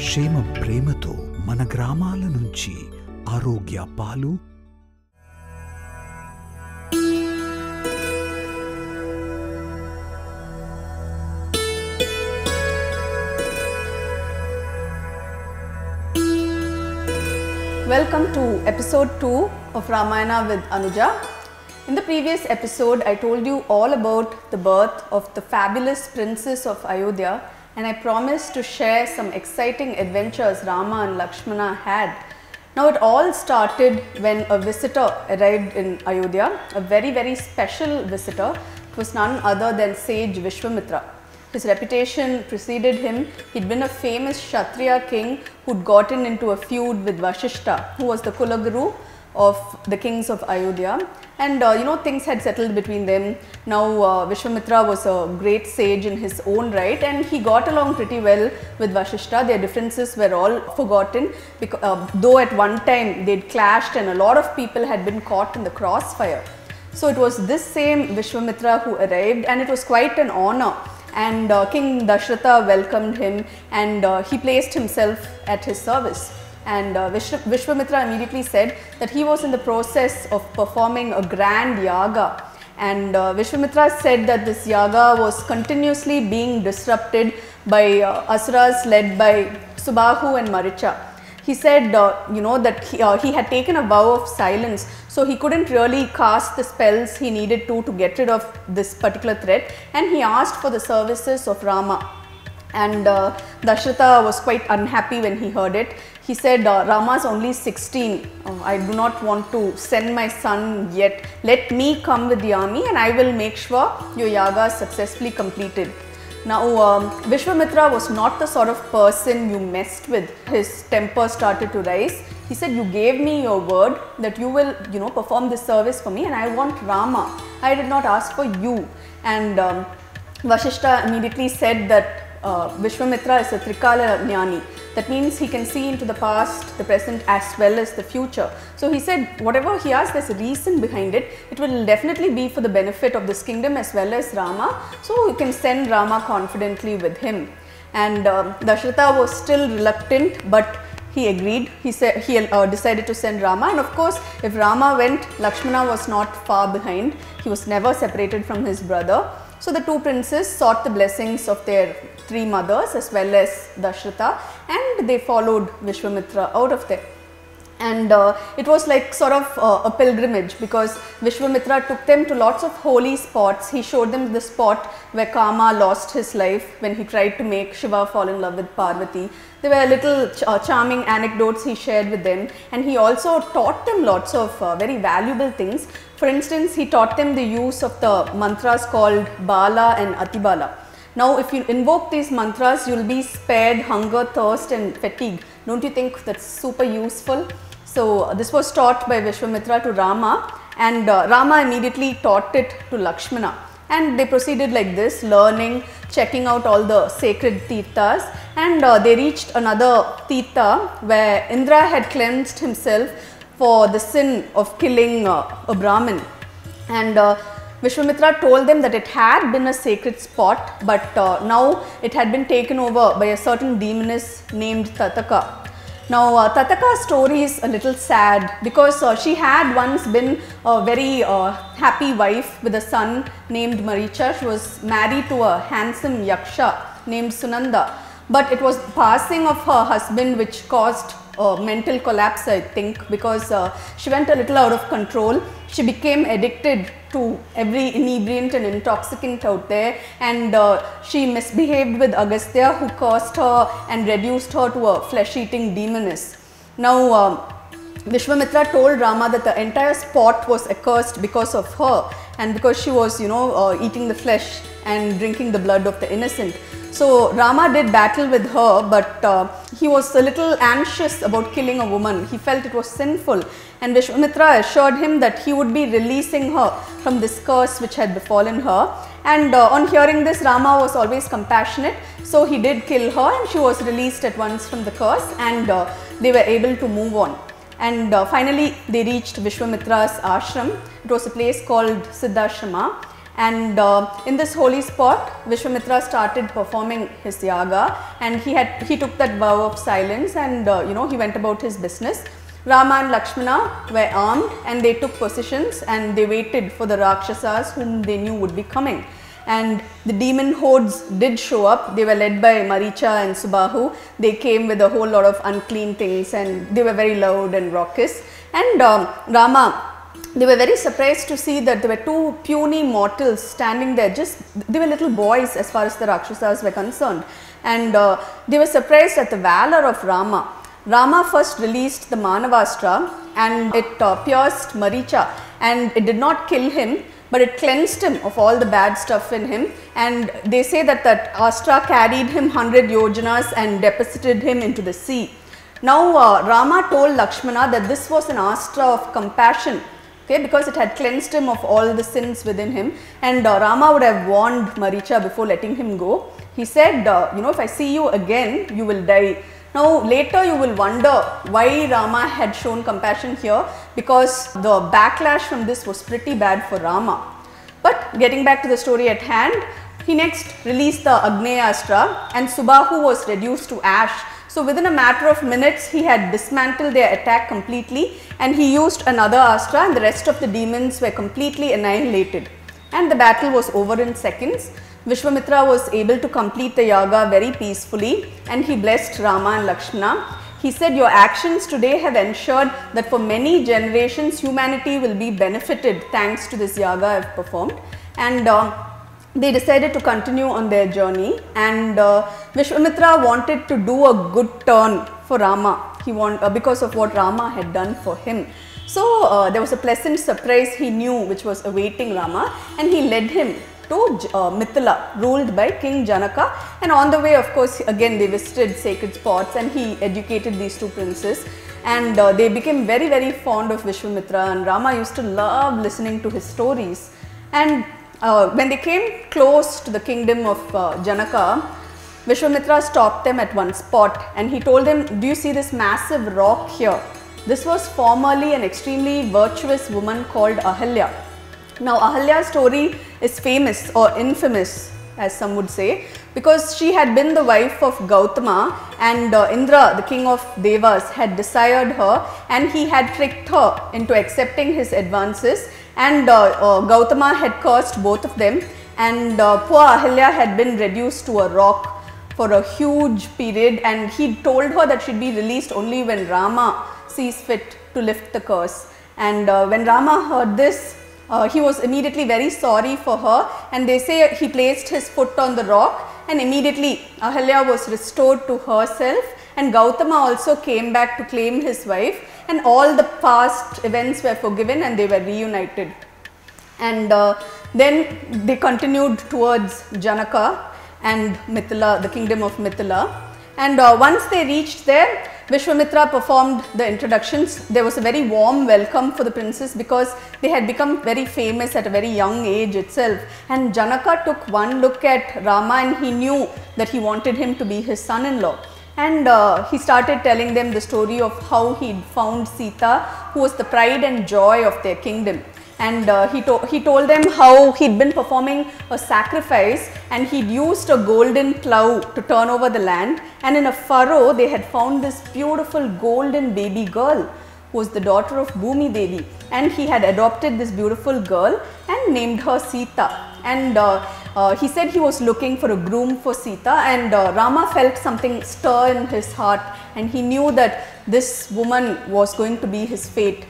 క్షేమ ప్రేమతో మన గ్రామాల నుంచి ఆరోగ్య పాలు. Welcome to episode 2 of Ramayana with Anuja. In the previous episode, I told you all about the birth of the fabulous princess of Ayodhya, and I promised to share some exciting adventures Rama and Lakshmana had. Now it all started when a visitor arrived in Ayodhya, a very special visitor. It was none other than sage Vishwamitra. His reputation preceded him. He'd been a famous Kshatriya king who'd gotten into a feud with Vashishta, who was the Kulaguru of the kings of Ayodhya, and things had settled between them. Now Vishwamitra was a great sage in his own right, and he got along pretty well with Vashishta. Their differences were all forgotten, because, though at one time they'd clashed and a lot of people had been caught in the crossfire. So it was this same Vishwamitra who arrived, and it was quite an honor. And King Dashratha welcomed him, and he placed himself at his service. And Vishwamitra immediately said that he was in the process of performing a grand yaga. And Vishwamitra said that this yaga was continuously being disrupted by asuras led by Subahu and Maricha. He said that he had taken a vow of silence, so he couldn't really cast the spells he needed to get rid of this particular threat, and he asked for the services of Rama. And Dashratha was quite unhappy when he heard it. He said, Rama's only 16, I do not want to send my son yet. Let me come with the army and I will make sure your yaga is successfully completed. Now Vishwamitra was not the sort of person you messed with. His temper started to rise. He said, you gave me your word that you will perform this service for me, and I want Rama. I did not ask for you. And Vashishta immediately said that Vishwamitra is a Trikala Jnani. That means he can see into the past, the present as well as the future. So he said whatever he has, there's a reason behind it. It will definitely be for the benefit of this kingdom as well as Rama. So you can send Rama confidently with him. And Dashratha was still reluctant, but he agreed. He said he decided to send Rama, and of course if Rama went, Lakshmana was not far behind. He was never separated from his brother. So the two princes sought the blessings of their three mothers as well as Dashratha, and they followed Vishwamitra out of there. And it was like sort of a pilgrimage, because Vishwamitra took them to lots of holy spots. He showed them the spot where Kama lost his life when he tried to make Shiva fall in love with Parvati. There were little charming anecdotes he shared with them, and he also taught them lots of very valuable things. For instance, he taught them the use of the mantras called Bala and Atibala. Now if you invoke these mantras, you will be spared hunger, thirst and fatigue. Don't you think that's super useful? So this was taught by Vishwamitra to Rama, and Rama immediately taught it to Lakshmana. And they proceeded like this, learning, checking out all the sacred tirthas, and they reached another tirtha where Indra had cleansed himself for the sin of killing a Brahmin. And Vishwamitra told them that it had been a sacred spot, but now it had been taken over by a certain demoness named Tataka. Now Tataka's story is a little sad, because she had once been a very happy wife with a son named Maricha. She was married to a handsome Yaksha named Sunanda, but it was passing of her husband which caused mental collapse, I think, because she went a little out of control. She became addicted to every inebriant and intoxicant out there, and she misbehaved with Agastya, who cursed her and reduced her to a flesh-eating demoness. Now Vishwamitra told Rama that the entire spot was accursed because of her, and because she was eating the flesh and drinking the blood of the innocent. So Rama did battle with her, but he was a little anxious about killing a woman. He felt it was sinful, and Vishwamitra assured him that he would be releasing her from this curse which had befallen her. And on hearing this, Rama was always compassionate, so he did kill her, and she was released at once from the curse, and they were able to move on. And finally they reached Vishwamitra's ashram. It was a place called Siddhashrama, And in this holy spot, Vishwamitra started performing his yaga, and he took that vow of silence, and he went about his business. Rama and Lakshmana were armed, and they took positions, and they waited for the Rakshasas whom they knew would be coming. And the demon hordes did show up. They were led by Maricha and Subahu. They came with a whole lot of unclean things, and they were very loud and raucous. And Rama, they were very surprised to see that there were two puny mortals standing there. They were little boys as far as the Rakshasas were concerned. And they were surprised at the valor of Rama. Rama first released the Manavastra, and it pierced Maricha, and it did not kill him, but it cleansed him of all the bad stuff in him. And they say that that astra carried him 100 yojanas and deposited him into the sea. Now Rama told Lakshmana that this was an astra of compassion, okay, because it had cleansed him of all the sins within him. And Rama would have warned Maricha before letting him go. He said, if I see you again, you will die. Now later you will wonder why Rama had shown compassion here, because the backlash from this was pretty bad for Rama. But getting back to the story at hand, he next released the Agneastra, and Subahu was reduced to ash. So within a matter of minutes, he had dismantled their attack completely, and he used another astra, and the rest of the demons were completely annihilated. And the battle was over in seconds. Vishwamitra was able to complete the yaga very peacefully, and he blessed Rama and Lakshmana. He said, your actions today have ensured that for many generations humanity will be benefited thanks to this yaga I have performed. And they decided to continue on their journey, and Vishwamitra wanted to do a good turn for Rama because of what Rama had done for him. So there was a pleasant surprise he knew which was awaiting Rama, and he led him to Mithila, ruled by King Janaka. And on the way, of course, again they visited sacred spots, and he educated these two princes, and they became very, very fond of Vishwamitra, and Rama used to love listening to his stories. And when they came close to the kingdom of Janaka, Vishwamitra stopped them at one spot, and he told them, do you see this massive rock here? This was formerly an extremely virtuous woman called Ahalya. Now Ahalya's story is famous or infamous, as some would say, because she had been the wife of Gautama, and Indra, the king of Devas, had desired her, and he had tricked her into accepting his advances, and Gautama had cursed both of them, and poor Ahalya had been reduced to a rock for a huge period, and he told her that she'd be released only when Rama sees fit to lift the curse. And when Rama heard this, he was immediately very sorry for her, and they say he placed his foot on the rock, and immediately Ahalya was restored to herself, and Gautama also came back to claim his wife, and all the past events were forgiven, and they were reunited. And then they continued towards Janaka and Mithila, the kingdom of Mithila. And once they reached there, Vishwamitra performed the introductions. There was a very warm welcome for the princes because they had become very famous at a very young age itself. And Janaka took one look at Rama, and he knew that he wanted him to be his son-in-law. And he started telling them the story of how he found Sita, who was the pride and joy of their kingdom. And he told them how he'd been performing a sacrifice, and he'd used a golden plough to turn over the land, and in a furrow they had found this beautiful golden baby girl who was the daughter of Bhumi Devi, and he had adopted this beautiful girl and named her Sita. And he said he was looking for a groom for Sita, and Rama felt something stir in his heart, and he knew that this woman was going to be his fate.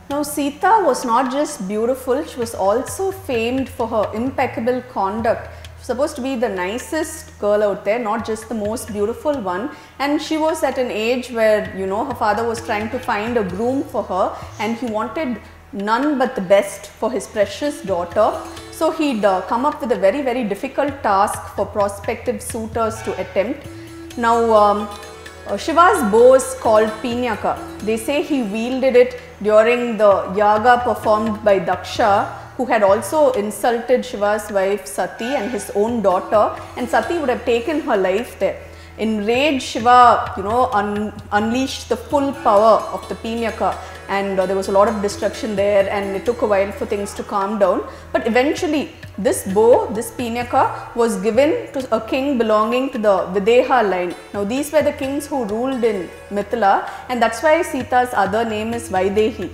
Now Sita was not just beautiful, she was also famed for her impeccable conduct. She was supposed to be the nicest girl out there, not just the most beautiful one, and she was at an age where, her father was trying to find a groom for her, and he wanted none but the best for his precious daughter. So he'd come up with a very, very difficult task for prospective suitors to attempt. Now Shiva's bow is called Pinaka. They say he wielded it during the yaga performed by Daksha, who had also insulted Shiva's wife Sati and his own daughter, and Sati would have taken her life there. Enraged, Shiva, unleashed the full power of the Pinaka, and there was a lot of destruction there, and it took a while for things to calm down. But eventually, this bow, this Pinaka, was given to a king belonging to the Videha line. Now, these were the kings who ruled in Mithila, and that's why Sita's other name is Vaidehi.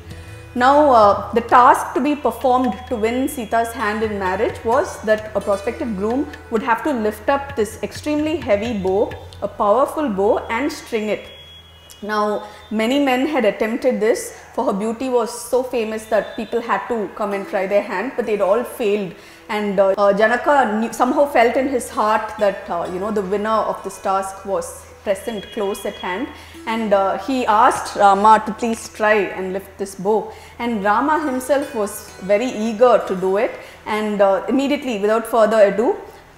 Now, the task to be performed to win Sita's hand in marriage was that a prospective groom would have to lift up this extremely heavy bow, a powerful bow, and string it. Now, many men had attempted this, for her beauty was so famous that people had to come and try their hand, but they'd all failed. And Janaka somehow felt in his heart that the winner of this task was present close at hand, and he asked Rama to please try and lift this bow, and Rama himself was very eager to do it, and immediately, without further ado,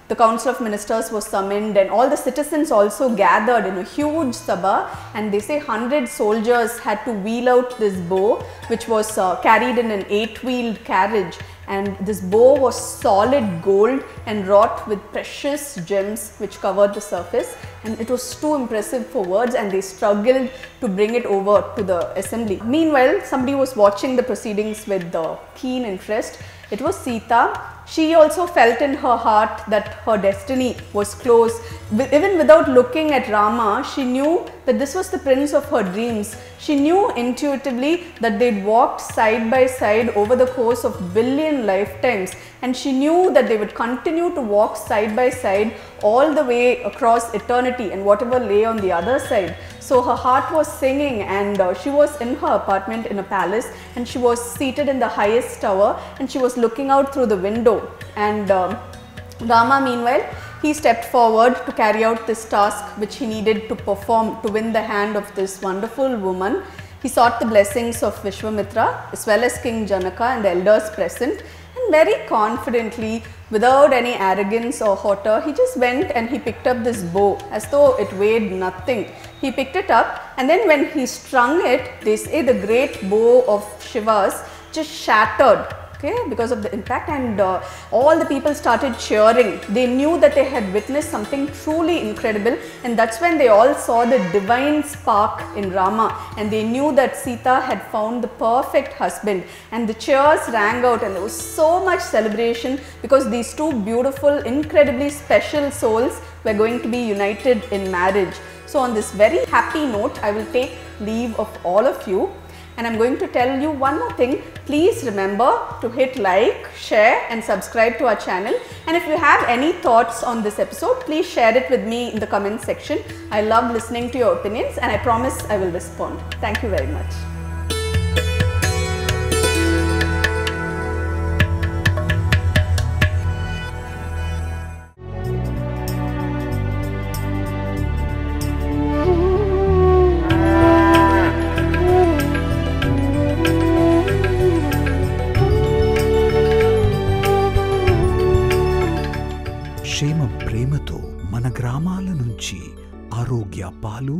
the council of ministers was summoned, and all the citizens also gathered in a huge sabha, and they say 100 soldiers had to wheel out this bow, which was carried in an 8-wheeled carriage. And this bow was solid gold and wrought with precious gems which covered the surface, and it was too impressive for words, and they struggled to bring it over to the assembly. Meanwhile, somebody was watching the proceedings with keen interest. It was Sita. She also felt in her heart that her destiny was close. Even without looking at Rama, she knew that this was the prince of her dreams. She knew intuitively that they'd walked side by side over the course of billion lifetimes, and she knew that they would continue to walk side by side all the way across eternity and whatever lay on the other side. So her heart was singing, and she was in her apartment in a palace, and she was seated in the highest tower, and she was looking out through the window. And Rama, meanwhile, he stepped forward to carry out this task which he needed to perform to win the hand of this wonderful woman. He sought the blessings of Vishwamitra as well as King Janaka and the elders present, and very confidently, without any arrogance or hauteur, he just went and he picked up this bow as though it weighed nothing. He picked it up, and then when he strung it, they say the great bow of Shiva's just shattered, because of the impact, and all the people started cheering. They knew that they had witnessed something truly incredible, and that's when they all saw the divine spark in Rama, and they knew that Sita had found the perfect husband, and the cheers rang out, and there was so much celebration because these two beautiful, incredibly special souls were going to be united in marriage. So on this very happy note, I will take leave of all of you. And I'm going to tell you one more thing. Please remember to hit like, share and subscribe to our channel. And if you have any thoughts on this episode, please share it with me in the comment section. I love listening to your opinions, and I promise I will respond. Thank you very much. క్షేమ ప్రేమతో మన గ్రామాల నుంచి ఆరోగ్య పాలు